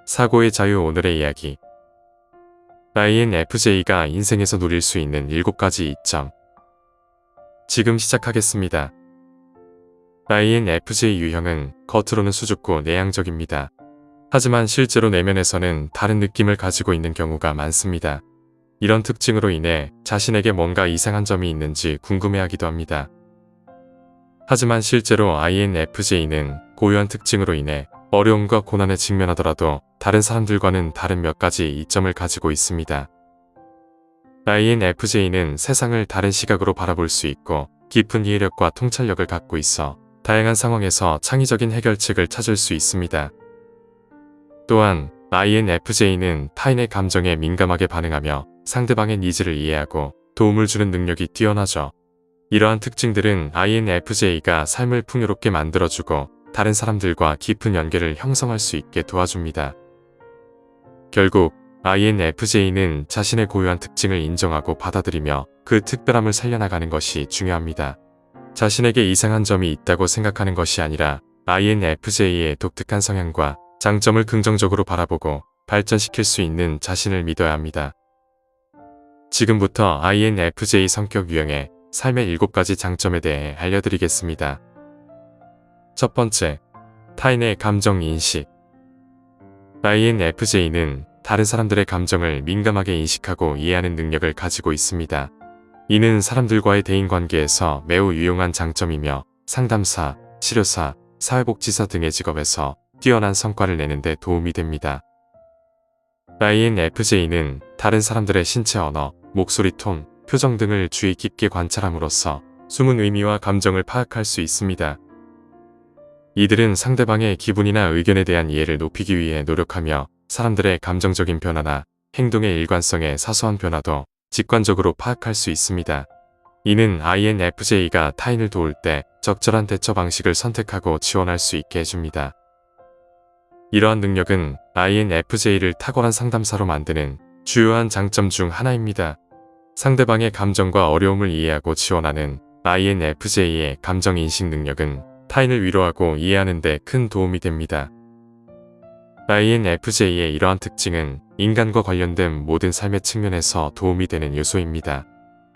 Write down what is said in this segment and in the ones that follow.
사고의 자유. 오늘의 이야기. INFJ가 인생에서 누릴 수 있는 7가지 이점. 지금 시작하겠습니다. INFJ 유형은 겉으로는 수줍고 내향적입니다. 하지만 실제로 내면에서는 다른 느낌을 가지고 있는 경우가 많습니다. 이런 특징으로 인해 자신에게 뭔가 이상한 점이 있는지 궁금해하기도 합니다. 하지만 실제로 INFJ는 고유한 특징으로 인해 어려움과 고난에 직면하더라도 다른 사람들과는 다른 몇 가지 이점을 가지고 있습니다. INFJ는 세상을 다른 시각으로 바라볼 수 있고 깊은 이해력과 통찰력을 갖고 있어 다양한 상황에서 창의적인 해결책을 찾을 수 있습니다. 또한 INFJ는 타인의 감정에 민감하게 반응하며 상대방의 니즈를 이해하고 도움을 주는 능력이 뛰어나죠. 이러한 특징들은 INFJ가 삶을 풍요롭게 만들어주고 다른 사람들과 깊은 연계를 형성할 수 있게 도와줍니다. 결국 INFJ는 자신의 고유한 특징을 인정하고 받아들이며 그 특별함을 살려나가는 것이 중요합니다. 자신에게 이상한 점이 있다고 생각하는 것이 아니라 INFJ의 독특한 성향과 장점을 긍정적으로 바라보고 발전시킬 수 있는 자신을 믿어야 합니다. 지금부터 INFJ 성격 유형의 삶의 7가지 장점에 대해 알려드리겠습니다. 첫 번째, 타인의 감정 인식. INFJ는 다른 사람들의 감정을 민감하게 인식하고 이해하는 능력을 가지고 있습니다. 이는 사람들과의 대인관계에서 매우 유용한 장점이며 상담사, 치료사, 사회복지사 등의 직업에서 뛰어난 성과를 내는 데 도움이 됩니다. INFJ는 다른 사람들의 신체 언어, 목소리 톤, 표정 등을 주의 깊게 관찰함으로써 숨은 의미와 감정을 파악할 수 있습니다. 이들은 상대방의 기분이나 의견에 대한 이해를 높이기 위해 노력하며 사람들의 감정적인 변화나 행동의 일관성의 사소한 변화도 직관적으로 파악할 수 있습니다. 이는 INFJ가 타인을 도울 때 적절한 대처 방식을 선택하고 지원할 수 있게 해줍니다. 이러한 능력은 INFJ를 탁월한 상담사로 만드는 주요한 장점 중 하나입니다. 상대방의 감정과 어려움을 이해하고 지원하는 INFJ의 감정인식 능력은 타인을 위로하고 이해하는 데 큰 도움이 됩니다. INFJ의 이러한 특징은 인간과 관련된 모든 삶의 측면에서 도움이 되는 요소입니다.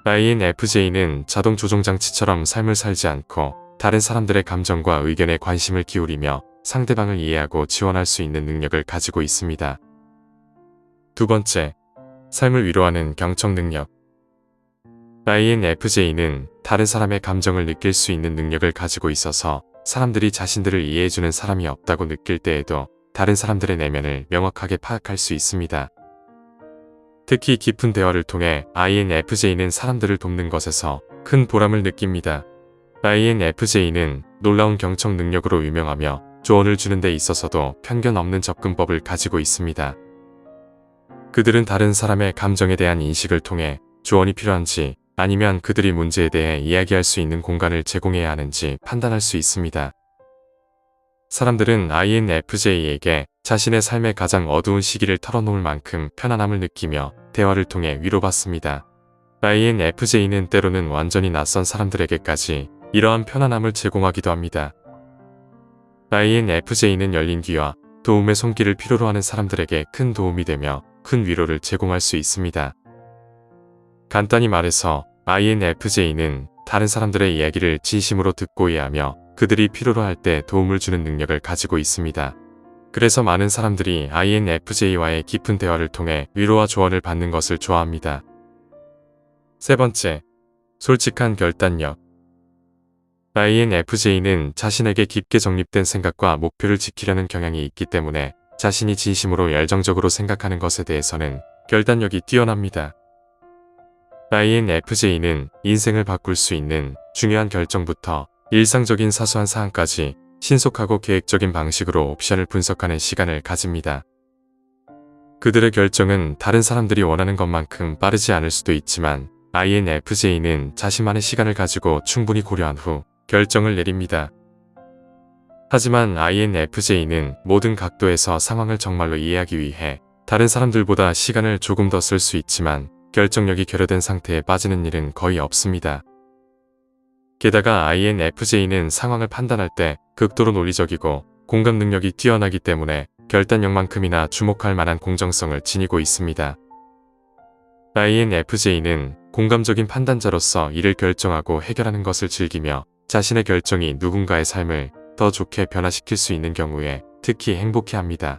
INFJ는 자동 조종장치처럼 삶을 살지 않고 다른 사람들의 감정과 의견에 관심을 기울이며 상대방을 이해하고 지원할 수 있는 능력을 가지고 있습니다. 두 번째, 삶을 위로하는 경청 능력. INFJ는 다른 사람의 감정을 느낄 수 있는 능력을 가지고 있어서 사람들이 자신들을 이해해주는 사람이 없다고 느낄 때에도 다른 사람들의 내면을 명확하게 파악할 수 있습니다. 특히 깊은 대화를 통해 INFJ는 사람들을 돕는 것에서 큰 보람을 느낍니다. INFJ는 놀라운 경청 능력으로 유명하며 조언을 주는 데 있어서도 편견 없는 접근법을 가지고 있습니다. 그들은 다른 사람의 감정에 대한 인식을 통해 조언이 필요한지 아니면 그들이 문제에 대해 이야기할 수 있는 공간을 제공해야 하는지 판단할 수 있습니다. 사람들은 INFJ에게 자신의 삶의 가장 어두운 시기를 털어놓을 만큼 편안함을 느끼며 대화를 통해 위로받습니다. INFJ는 때로는 완전히 낯선 사람들에게까지 이러한 편안함을 제공하기도 합니다. INFJ는 열린 귀와 도움의 손길을 필요로 하는 사람들에게 큰 도움이 되며 큰 위로를 제공할 수 있습니다. 간단히 말해서 INFJ는 다른 사람들의 이야기를 진심으로 듣고 이해하며 그들이 필요로 할 때 도움을 주는 능력을 가지고 있습니다. 그래서 많은 사람들이 INFJ와의 깊은 대화를 통해 위로와 조언을 받는 것을 좋아합니다. 세 번째, 솔직한 결단력. INFJ는 자신에게 깊게 정립된 생각과 목표를 지키려는 경향이 있기 때문에 자신이 진심으로 열정적으로 생각하는 것에 대해서는 결단력이 뛰어납니다. INFJ는 인생을 바꿀 수 있는 중요한 결정부터 일상적인 사소한 사항까지 신속하고 계획적인 방식으로 옵션을 분석하는 시간을 가집니다. 그들의 결정은 다른 사람들이 원하는 것만큼 빠르지 않을 수도 있지만 INFJ는 자신만의 시간을 가지고 충분히 고려한 후 결정을 내립니다. 하지만 INFJ는 모든 각도에서 상황을 정말로 이해하기 위해 다른 사람들보다 시간을 조금 더 쓸 수 있지만 결정력이 결여된 상태에 빠지는 일은 거의 없습니다. 게다가 INFJ는 상황을 판단할 때 극도로 논리적이고 공감 능력이 뛰어나기 때문에 결단력만큼이나 주목할 만한 공정성을 지니고 있습니다. INFJ는 공감적인 판단자로서 일을 결정하고 해결하는 것을 즐기며 자신의 결정이 누군가의 삶을 더 좋게 변화시킬 수 있는 경우에 특히 행복해합니다.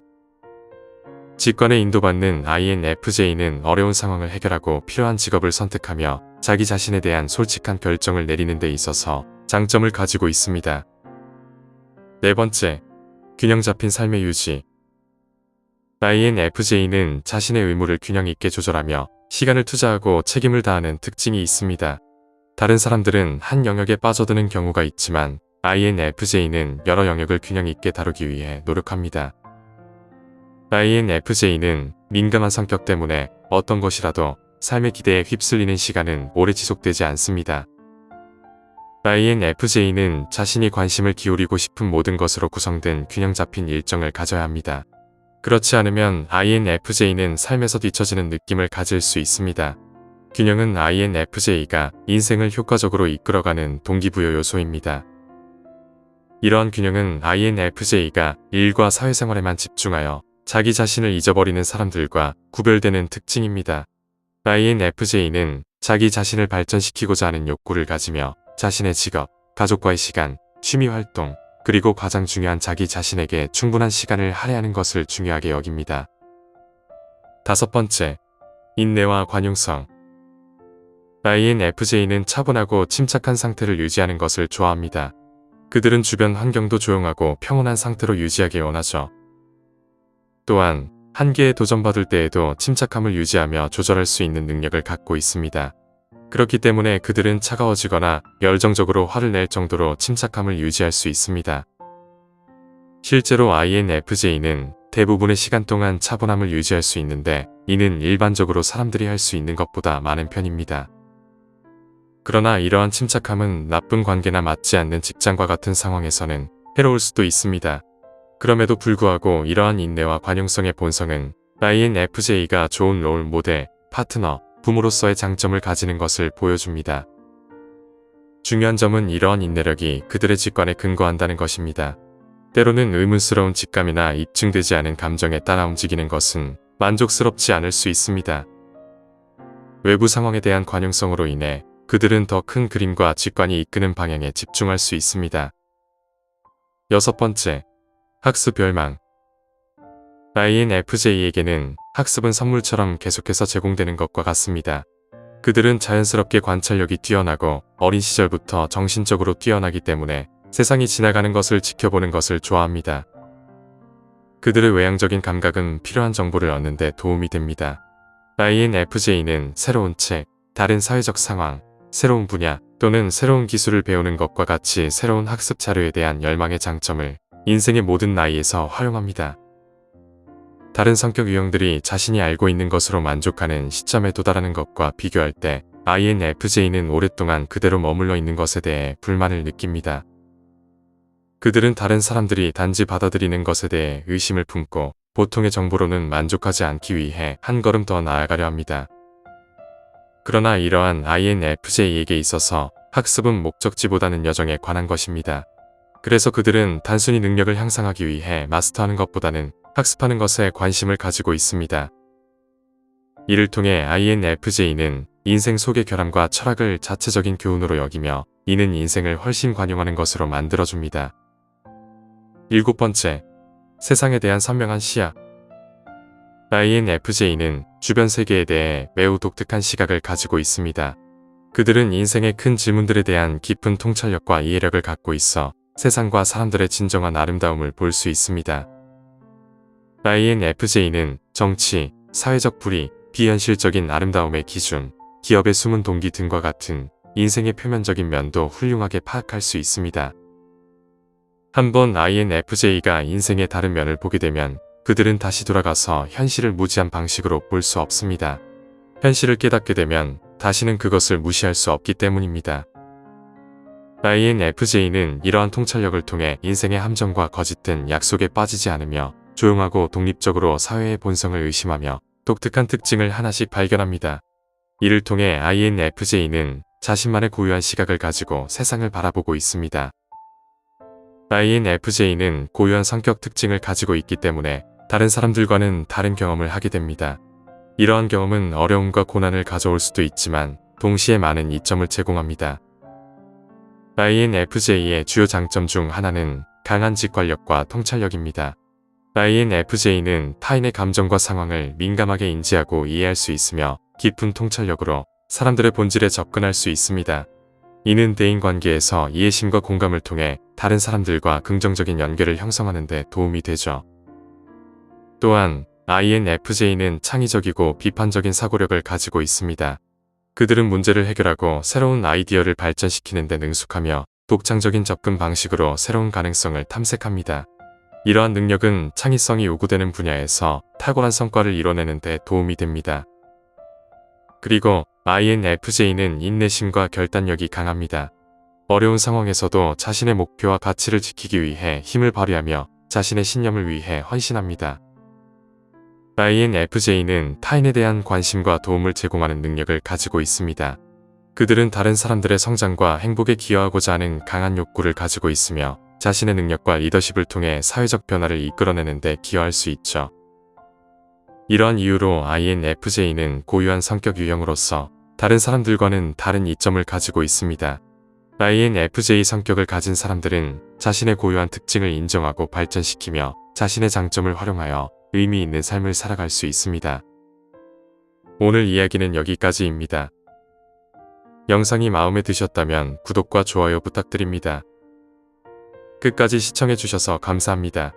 직관에 인도받는 INFJ는 어려운 상황을 해결하고 필요한 직업을 선택하며 자기 자신에 대한 솔직한 결정을 내리는 데 있어서 장점을 가지고 있습니다. 네 번째, 균형 잡힌 삶의 유지. INFJ는 자신의 의무를 균형 있게 조절하며 시간을 투자하고 책임을 다하는 특징이 있습니다. 다른 사람들은 한 영역에 빠져드는 경우가 있지만 INFJ는 여러 영역을 균형 있게 다루기 위해 노력합니다. INFJ는 민감한 성격 때문에 어떤 것이라도 삶의 기대에 휩쓸리는 시간은 오래 지속되지 않습니다. INFJ는 자신이 관심을 기울이고 싶은 모든 것으로 구성된 균형 잡힌 일정을 가져야 합니다. 그렇지 않으면 INFJ는 삶에서 뒤처지는 느낌을 가질 수 있습니다. 균형은 INFJ가 인생을 효과적으로 이끌어가는 동기부여 요소입니다. 이러한 균형은 INFJ가 일과 사회생활에만 집중하여 자기 자신을 잊어버리는 사람들과 구별되는 특징입니다. INFJ는 자기 자신을 발전시키고자 하는 욕구를 가지며 자신의 직업, 가족과의 시간, 취미활동, 그리고 가장 중요한 자기 자신에게 충분한 시간을 할애하는 것을 중요하게 여깁니다. 다섯 번째, 인내와 관용성. INFJ는 차분하고 침착한 상태를 유지하는 것을 좋아합니다. 그들은 주변 환경도 조용하고 평온한 상태로 유지하길 원하죠. 또한 한계에 도전받을 때에도 침착함을 유지하며 조절할 수 있는 능력을 갖고 있습니다. 그렇기 때문에 그들은 차가워지거나 열정적으로 화를 낼 정도로 침착함을 유지할 수 있습니다. 실제로 INFJ는 대부분의 시간 동안 차분함을 유지할 수 있는데 이는 일반적으로 사람들이 할 수 있는 것보다 많은 편입니다. 그러나 이러한 침착함은 나쁜 관계나 맞지 않는 직장과 같은 상황에서는 해로울 수도 있습니다. 그럼에도 불구하고 이러한 인내와 관용성의 본성은 INFJ가 좋은 롤 모델, 파트너, 부모로서의 장점을 가지는 것을 보여줍니다. 중요한 점은 이러한 인내력이 그들의 직관에 근거한다는 것입니다. 때로는 의문스러운 직감이나 입증되지 않은 감정에 따라 움직이는 것은 만족스럽지 않을 수 있습니다. 외부 상황에 대한 관용성으로 인해 그들은 더 큰 그림과 직관이 이끄는 방향에 집중할 수 있습니다. 여섯 번째, 학습 열망. INFJ에게는 학습은 선물처럼 계속해서 제공되는 것과 같습니다. 그들은 자연스럽게 관찰력이 뛰어나고 어린 시절부터 정신적으로 뛰어나기 때문에 세상이 지나가는 것을 지켜보는 것을 좋아합니다. 그들의 외향적인 감각은 필요한 정보를 얻는 데 도움이 됩니다. INFJ는 새로운 책, 다른 사회적 상황, 새로운 분야 또는 새로운 기술을 배우는 것과 같이 새로운 학습 자료에 대한 열망의 장점을 인생의 모든 나이에서 활용합니다. 다른 성격 유형들이 자신이 알고 있는 것으로 만족하는 시점에 도달하는 것과 비교할 때 INFJ는 오랫동안 그대로 머물러 있는 것에 대해 불만을 느낍니다. 그들은 다른 사람들이 단지 받아들이는 것에 대해 의심을 품고 보통의 정보로는 만족하지 않기 위해 한 걸음 더 나아가려 합니다. 그러나 이러한 INFJ에게 있어서 학습은 목적지보다는 여정에 관한 것입니다. 그래서 그들은 단순히 능력을 향상하기 위해 마스터하는 것보다는 학습하는 것에 관심을 가지고 있습니다. 이를 통해 INFJ는 인생 속의 결함과 철학을 자체적인 교훈으로 여기며 이는 인생을 훨씬 관용하는 것으로 만들어줍니다. 일곱 번째, 세상에 대한 선명한 시야. INFJ는 주변 세계에 대해 매우 독특한 시각을 가지고 있습니다. 그들은 인생의 큰 질문들에 대한 깊은 통찰력과 이해력을 갖고 있어 세상과 사람들의 진정한 아름다움을 볼 수 있습니다. INFJ는 정치, 사회적 불의, 비현실적인 아름다움의 기준, 기업의 숨은 동기 등과 같은 인생의 표면적인 면도 훌륭하게 파악할 수 있습니다. 한번 INFJ가 인생의 다른 면을 보게 되면 그들은 다시 돌아가서 현실을 무지한 방식으로 볼 수 없습니다. 현실을 깨닫게 되면 다시는 그것을 무시할 수 없기 때문입니다. INFJ는 이러한 통찰력을 통해 인생의 함정과 거짓된 약속에 빠지지 않으며 조용하고 독립적으로 사회의 본성을 의심하며 독특한 특징을 하나씩 발견합니다. 이를 통해 INFJ는 자신만의 고유한 시각을 가지고 세상을 바라보고 있습니다. INFJ는 고유한 성격 특징을 가지고 있기 때문에 다른 사람들과는 다른 경험을 하게 됩니다. 이러한 경험은 어려움과 고난을 가져올 수도 있지만 동시에 많은 이점을 제공합니다. INFJ의 주요 장점 중 하나는 강한 직관력과 통찰력입니다. INFJ는 타인의 감정과 상황을 민감하게 인지하고 이해할 수 있으며 깊은 통찰력으로 사람들의 본질에 접근할 수 있습니다. 이는 대인관계에서 이해심과 공감을 통해 다른 사람들과 긍정적인 연결을 형성하는 데 도움이 되죠. 또한 INFJ는 창의적이고 비판적인 사고력을 가지고 있습니다. 그들은 문제를 해결하고 새로운 아이디어를 발전시키는 데 능숙하며 독창적인 접근 방식으로 새로운 가능성을 탐색합니다. 이러한 능력은 창의성이 요구되는 분야에서 탁월한 성과를 이뤄내는 데 도움이 됩니다. 그리고 INFJ는 인내심과 결단력이 강합니다. 어려운 상황에서도 자신의 목표와 가치를 지키기 위해 힘을 발휘하며 자신의 신념을 위해 헌신합니다. INFJ는 타인에 대한 관심과 도움을 제공하는 능력을 가지고 있습니다. 그들은 다른 사람들의 성장과 행복에 기여하고자 하는 강한 욕구를 가지고 있으며 자신의 능력과 리더십을 통해 사회적 변화를 이끌어내는 데 기여할 수 있죠. 이러한 이유로 INFJ는 고유한 성격 유형으로서 다른 사람들과는 다른 이점을 가지고 있습니다. INFJ 성격을 가진 사람들은 자신의 고유한 특징을 인정하고 발전시키며 자신의 장점을 활용하여 의미 있는 삶을 살아갈 수 있습니다. 오늘 이야기는 여기까지입니다. 영상이 마음에 드셨다면 구독과 좋아요 부탁드립니다. 끝까지 시청해주셔서 감사합니다.